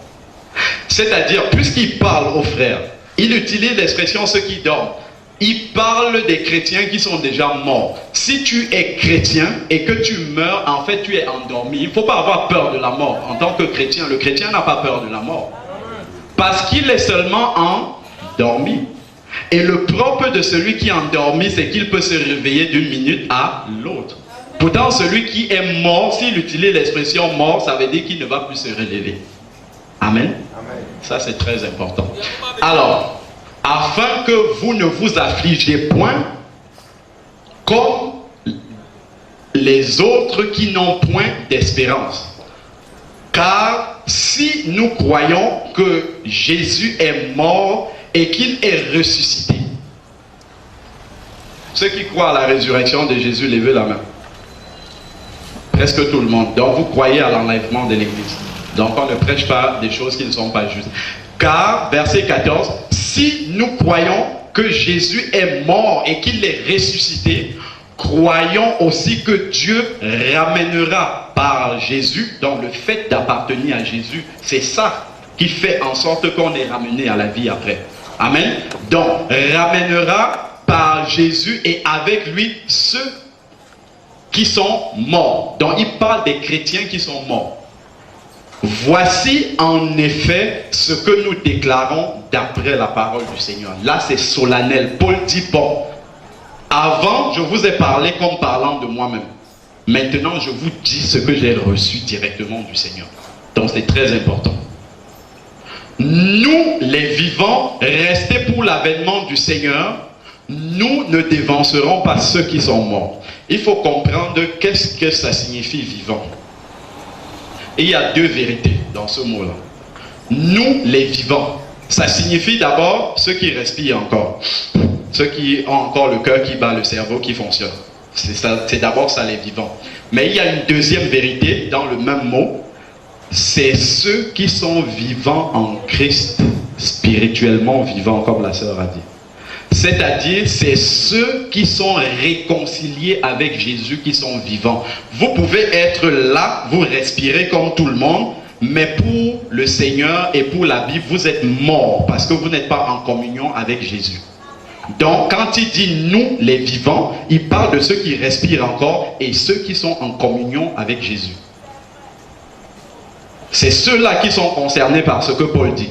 C'est-à-dire, puisqu'il parle aux frères, il utilise l'expression ceux qui dorment. Il parle des chrétiens qui sont déjà morts. Si tu es chrétien et que tu meurs, en fait tu es endormi. Il ne faut pas avoir peur de la mort en tant que chrétien. Le chrétien n'a pas peur de la mort. Parce qu'il est seulement endormi. Et le propre de celui qui est endormi, c'est qu'il peut se réveiller d'une minute à l'autre. Pourtant, celui qui est mort, s'il utilise l'expression mort, ça veut dire qu'il ne va plus se relever. Amen. Ça, c'est très important. Alors, afin que vous ne vous affligez point comme les autres qui n'ont point d'espérance. Car si nous croyons que Jésus est mort et qu'il est ressuscité, ceux qui croient à la résurrection de Jésus, levez la main. Presque tout le monde. Donc vous croyez à l'enlèvement de l'Église. Donc on ne prêche pas des choses qui ne sont pas justes. Car, verset 14, si nous croyons que Jésus est mort et qu'il est ressuscité, croyons aussi que Dieu ramènera par Jésus. Donc le fait d'appartenir à Jésus, c'est ça qui fait en sorte qu'on est ramené à la vie après. Amen. Donc, ramènera par Jésus et avec lui ceux qui sont morts. Donc, il parle des chrétiens qui sont morts. Voici en effet ce que nous déclarons d'après la parole du Seigneur. Là, c'est solennel. Paul dit, bon, avant, je vous ai parlé comme parlant de moi-même. Maintenant, je vous dis ce que j'ai reçu directement du Seigneur. Donc, c'est très important. Nous, les vivants, restés pour l'avènement du Seigneur, nous ne dévancerons pas ceux qui sont morts. Il faut comprendre qu'est-ce que ça signifie vivant. Et il y a deux vérités dans ce mot-là. Nous, les vivants, ça signifie d'abord ceux qui respirent encore. Ceux qui ont encore le cœur qui bat, le cerveau qui fonctionne. C'est d'abord ça, les vivants. Mais il y a une deuxième vérité dans le même mot. C'est ceux qui sont vivants en Christ, spirituellement vivants, comme la sœur a dit. C'est-à-dire, c'est ceux qui sont réconciliés avec Jésus qui sont vivants. Vous pouvez être là, vous respirez comme tout le monde, mais pour le Seigneur et pour la Bible, vous êtes morts parce que vous n'êtes pas en communion avec Jésus. Donc, quand il dit nous, les vivants, il parle de ceux qui respirent encore et ceux qui sont en communion avec Jésus. C'est ceux-là qui sont concernés par ce que Paul dit.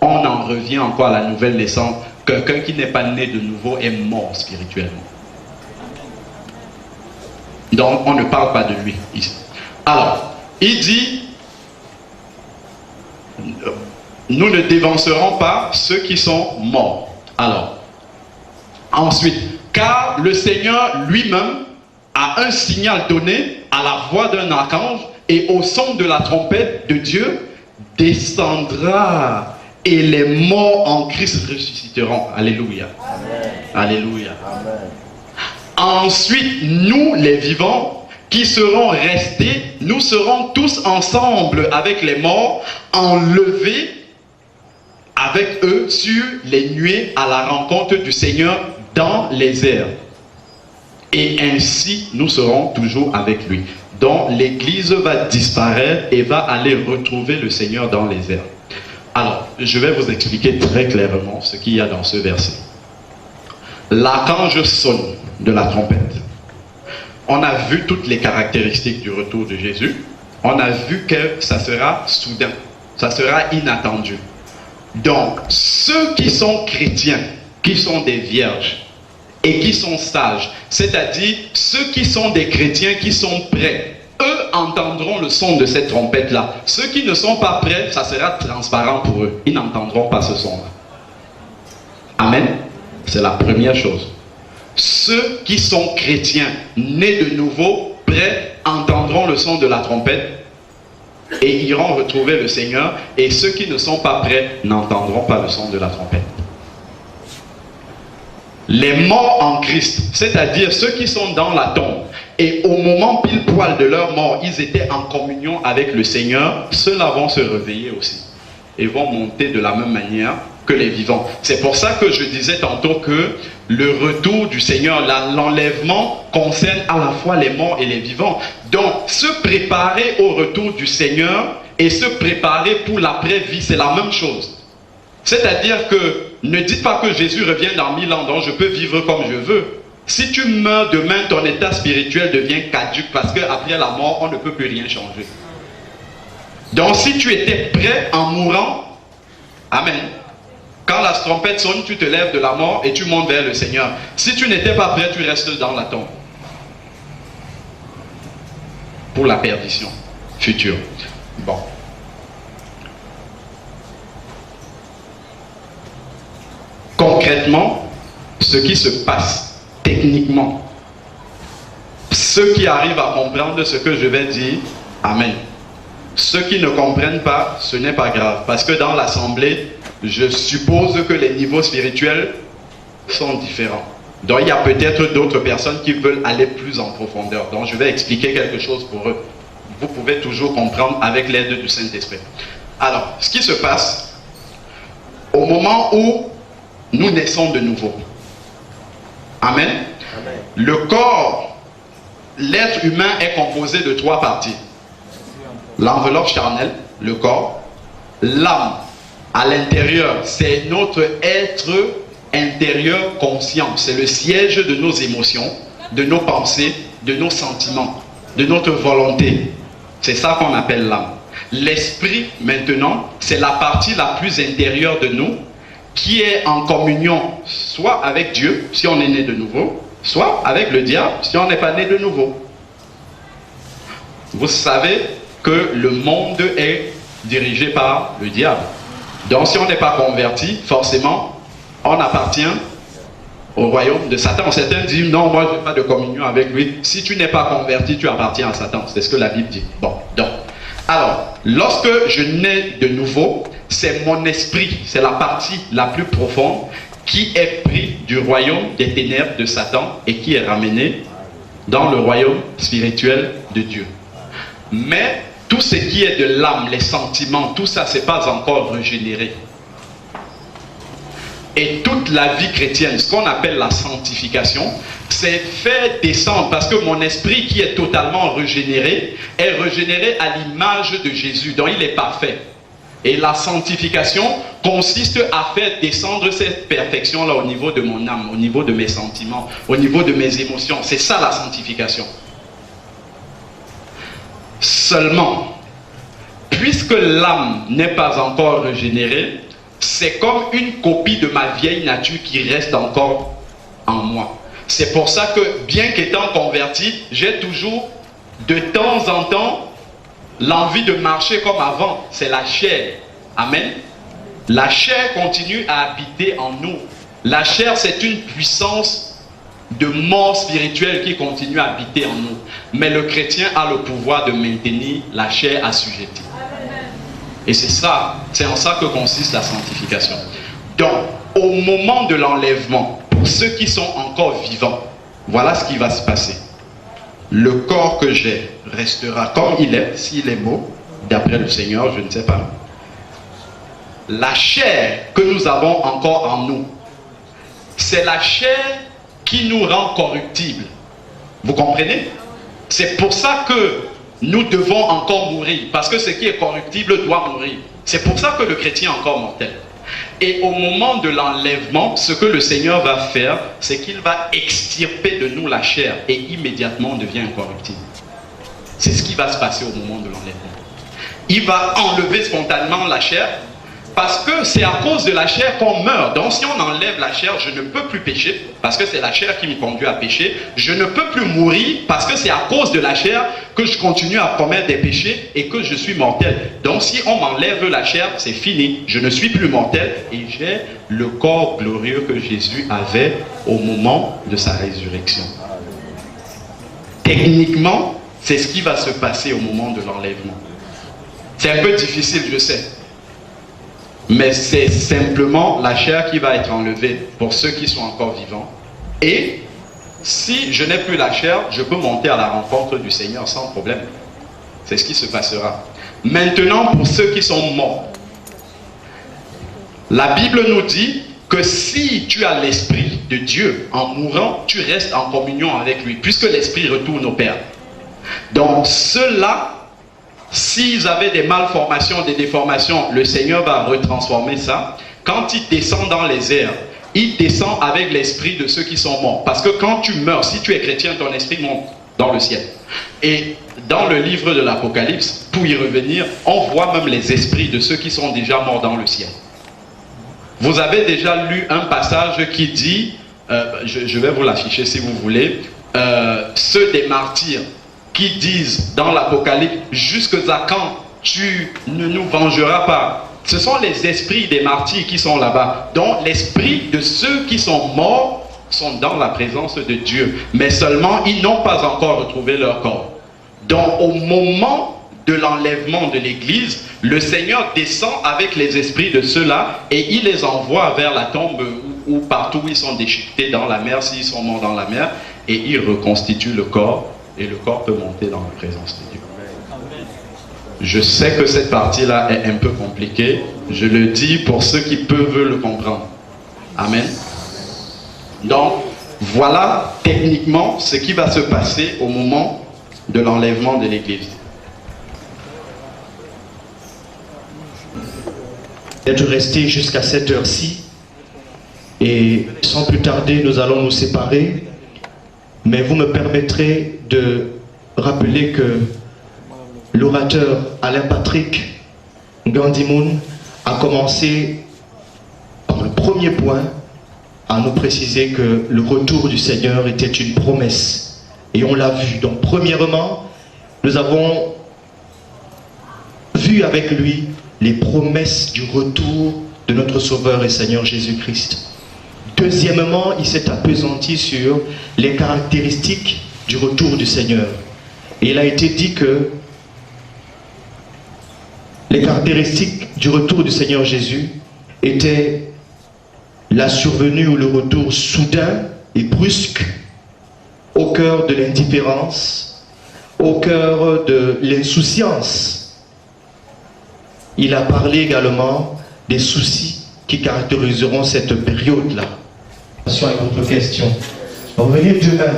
On en revient encore à la nouvelle naissance. Quelqu'un qui n'est pas né de nouveau est mort spirituellement. Donc, on ne parle pas de lui ici. Alors, il dit, nous ne dévancerons pas ceux qui sont morts. Alors, ensuite, car le Seigneur lui-même a un signal donné à la voix d'un archange et au son de la trompette de Dieu descendra et les morts en Christ ressusciteront. Alléluia. Amen. Alléluia. Amen. Ensuite, nous les vivants qui serons restés, nous serons tous ensemble avec les morts, enlevés avec eux sur les nuées à la rencontre du Seigneur dans les airs. Et ainsi, nous serons toujours avec lui. Donc, l'Église va disparaître et va aller retrouver le Seigneur dans les airs. Alors, je vais vous expliquer très clairement ce qu'il y a dans ce verset. L'archange sonne de la trompette. On a vu toutes les caractéristiques du retour de Jésus. On a vu que ça sera soudain, ça sera inattendu. Donc, ceux qui sont chrétiens, qui sont des vierges et qui sont sages, c'est-à-dire ceux qui sont des chrétiens qui sont prêts, eux entendront le son de cette trompette-là. Ceux qui ne sont pas prêts, ça sera transparent pour eux. Ils n'entendront pas ce son-là. Amen. C'est la première chose. Ceux qui sont chrétiens, nés de nouveau, prêts, entendront le son de la trompette et iront retrouver le Seigneur. Et ceux qui ne sont pas prêts n'entendront pas le son de la trompette. Les morts en Christ, c'est-à-dire ceux qui sont dans la tombe, et au moment pile poil de leur mort, ils étaient en communion avec le Seigneur, ceux-là vont se réveiller aussi. Et vont monter de la même manière que les vivants. C'est pour ça que je disais tantôt que le retour du Seigneur, l'enlèvement concerne à la fois les morts et les vivants. Donc, se préparer au retour du Seigneur et se préparer pour l'après-vie, c'est la même chose. C'est-à-dire que ne dites pas que Jésus revient dans 1000 ans, donc je peux vivre comme je veux. Si tu meurs demain, ton état spirituel devient caduque parce qu'après la mort, on ne peut plus rien changer. Donc si tu étais prêt en mourant, amen. Quand la trompette sonne, tu te lèves de la mort et tu montes vers le Seigneur. Si tu n'étais pas prêt, tu restes dans la tombe. Pour la perdition future. Bon. Concrètement, ce qui se passe techniquement, ceux qui arrivent à comprendre ce que je vais dire, amen. Ceux qui ne comprennent pas, ce n'est pas grave. Parce que dans l'assemblée, je suppose que les niveaux spirituels sont différents. Donc il y a peut-être d'autres personnes qui veulent aller plus en profondeur. Donc je vais expliquer quelque chose pour eux. Vous pouvez toujours comprendre avec l'aide du Saint-Esprit. Alors, ce qui se passe, au moment où nous naissons de nouveau. Amen. Amen. Le corps, l'être humain est composé de 3 parties. L'enveloppe charnelle, le corps, l'âme à l'intérieur. C'est notre être intérieur conscient. C'est le siège de nos émotions, de nos pensées, de nos sentiments, de notre volonté. C'est ça qu'on appelle l'âme. L'esprit, maintenant, c'est la partie la plus intérieure de nous qui est en communion soit avec Dieu, si on est né de nouveau, soit avec le diable, si on n'est pas né de nouveau. Vous savez que le monde est dirigé par le diable. Donc si on n'est pas converti, forcément, on appartient au royaume de Satan. Certains disent, non, moi je n'ai pas de communion avec lui. Si tu n'es pas converti, tu appartiens à Satan. C'est ce que la Bible dit. Bon, donc, alors, lorsque je nais de nouveau, c'est mon esprit, c'est la partie la plus profonde qui est pris du royaume des ténèbres de Satan et qui est ramené dans le royaume spirituel de Dieu. Mais tout ce qui est de l'âme, les sentiments, tout ça, c'est pas encore régénéré. Et toute la vie chrétienne, ce qu'on appelle la sanctification, c'est faire descendre, parce que mon esprit qui est totalement régénéré, est régénéré à l'image de Jésus, donc il est parfait. Et la sanctification consiste à faire descendre cette perfection-là au niveau de mon âme, au niveau de mes sentiments, au niveau de mes émotions. C'est ça la sanctification. Seulement, puisque l'âme n'est pas encore régénérée, c'est comme une copie de ma vieille nature qui reste encore en moi. C'est pour ça que, bien qu'étant converti, j'ai toujours de temps en temps l'envie de marcher comme avant. C'est la chair. Amen. La chair continue à habiter en nous. La chair, c'est une puissance de mort spirituelle qui continue à habiter en nous. Mais le chrétien a le pouvoir de maintenir la chair assujettie. Et c'est ça, c'est en ça que consiste la sanctification. Donc, au moment de l'enlèvement, pour ceux qui sont encore vivants, voilà ce qui va se passer. Le corps que j'ai restera comme il est, s'il est beau, d'après le Seigneur, je ne sais pas. La chair que nous avons encore en nous, c'est la chair qui nous rend corruptibles. Vous comprenez? C'est pour ça que nous devons encore mourir, parce que ce qui est corruptible doit mourir. C'est pour ça que le chrétien est encore mortel. Et au moment de l'enlèvement, ce que le Seigneur va faire, c'est qu'il va extirper de nous la chair et immédiatement on devient incorruptible. C'est ce qui va se passer au moment de l'enlèvement. Il va enlever spontanément la chair, parce que c'est à cause de la chair qu'on meurt. Donc si on enlève la chair, je ne peux plus pécher, parce que c'est la chair qui me conduit à pécher. Je ne peux plus mourir, parce que c'est à cause de la chair que je continue à commettre des péchés et que je suis mortel. Donc si on m'enlève la chair, c'est fini. Je ne suis plus mortel et j'ai le corps glorieux que Jésus avait au moment de sa résurrection. Techniquement, c'est ce qui va se passer au moment de l'enlèvement. C'est un peu difficile, je sais. Mais c'est simplement la chair qui va être enlevée pour ceux qui sont encore vivants. Et si je n'ai plus la chair, je peux monter à la rencontre du Seigneur sans problème. C'est ce qui se passera. Maintenant, pour ceux qui sont morts, la Bible nous dit que si tu as l'Esprit de Dieu en mourant, tu restes en communion avec lui, puisque l'Esprit retourne au Père. Donc ceux-là, s'ils avaient des malformations, des déformations, le Seigneur va retransformer ça. Quand il descend dans les airs, il descend avec l'esprit de ceux qui sont morts. Parce que quand tu meurs, si tu es chrétien, ton esprit monte dans le ciel. Et dans le livre de l'Apocalypse, pour y revenir, on voit même les esprits de ceux qui sont déjà morts dans le ciel. Vous avez déjà lu un passage qui dit, je vais vous l'afficher si vous voulez, ceux des martyrs, qui disent dans l'Apocalypse, jusqu'à quand tu ne nous vengeras pas. Ce sont les esprits des martyrs qui sont là-bas. Donc l'esprit de ceux qui sont morts sont dans la présence de Dieu. Mais seulement ils n'ont pas encore retrouvé leur corps. Donc au moment de l'enlèvement de l'église, le Seigneur descend avec les esprits de ceux-là et il les envoie vers la tombe ou partout où ils sont déchiquetés dans la mer, s'ils sont morts dans la mer, et il reconstitue le corps. Et le corps peut monter dans la présence de Dieu. Je sais que cette partie-là est un peu compliquée. Je le dis pour ceux qui peuvent le comprendre. Amen. Donc, voilà techniquement ce qui va se passer au moment de l'enlèvement de l'église. d'être resté jusqu'à cette heure-ci. Et sans plus tarder, nous allons nous séparer. Mais vous me permettrez de rappeler que l'orateur Alain Patrick Gandimoun a commencé par le premier point à nous préciser que le retour du Seigneur était une promesse. Et on l'a vu. Donc premièrement, nous avons vu avec lui les promesses du retour de notre Sauveur et Seigneur Jésus-Christ. Deuxièmement, il s'est appesanti sur les caractéristiques du retour du Seigneur. Et il a été dit que les caractéristiques du retour du Seigneur Jésus étaient la survenue ou le retour soudain et brusque au cœur de l'indifférence, au cœur de l'insouciance. Il a parlé également des soucis qui caractériseront cette période-là. Avec votre question. Revenez demain,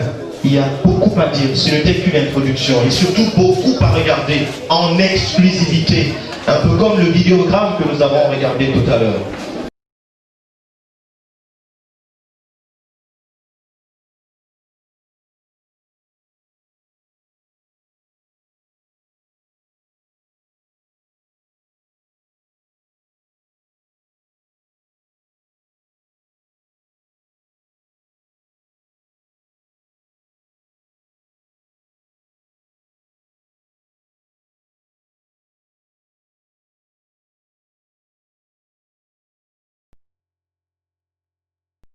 il y a beaucoup à dire, ce n'était qu'une introduction et surtout beaucoup à regarder en exclusivité, un peu comme le vidéogramme que nous avons regardé tout à l'heure.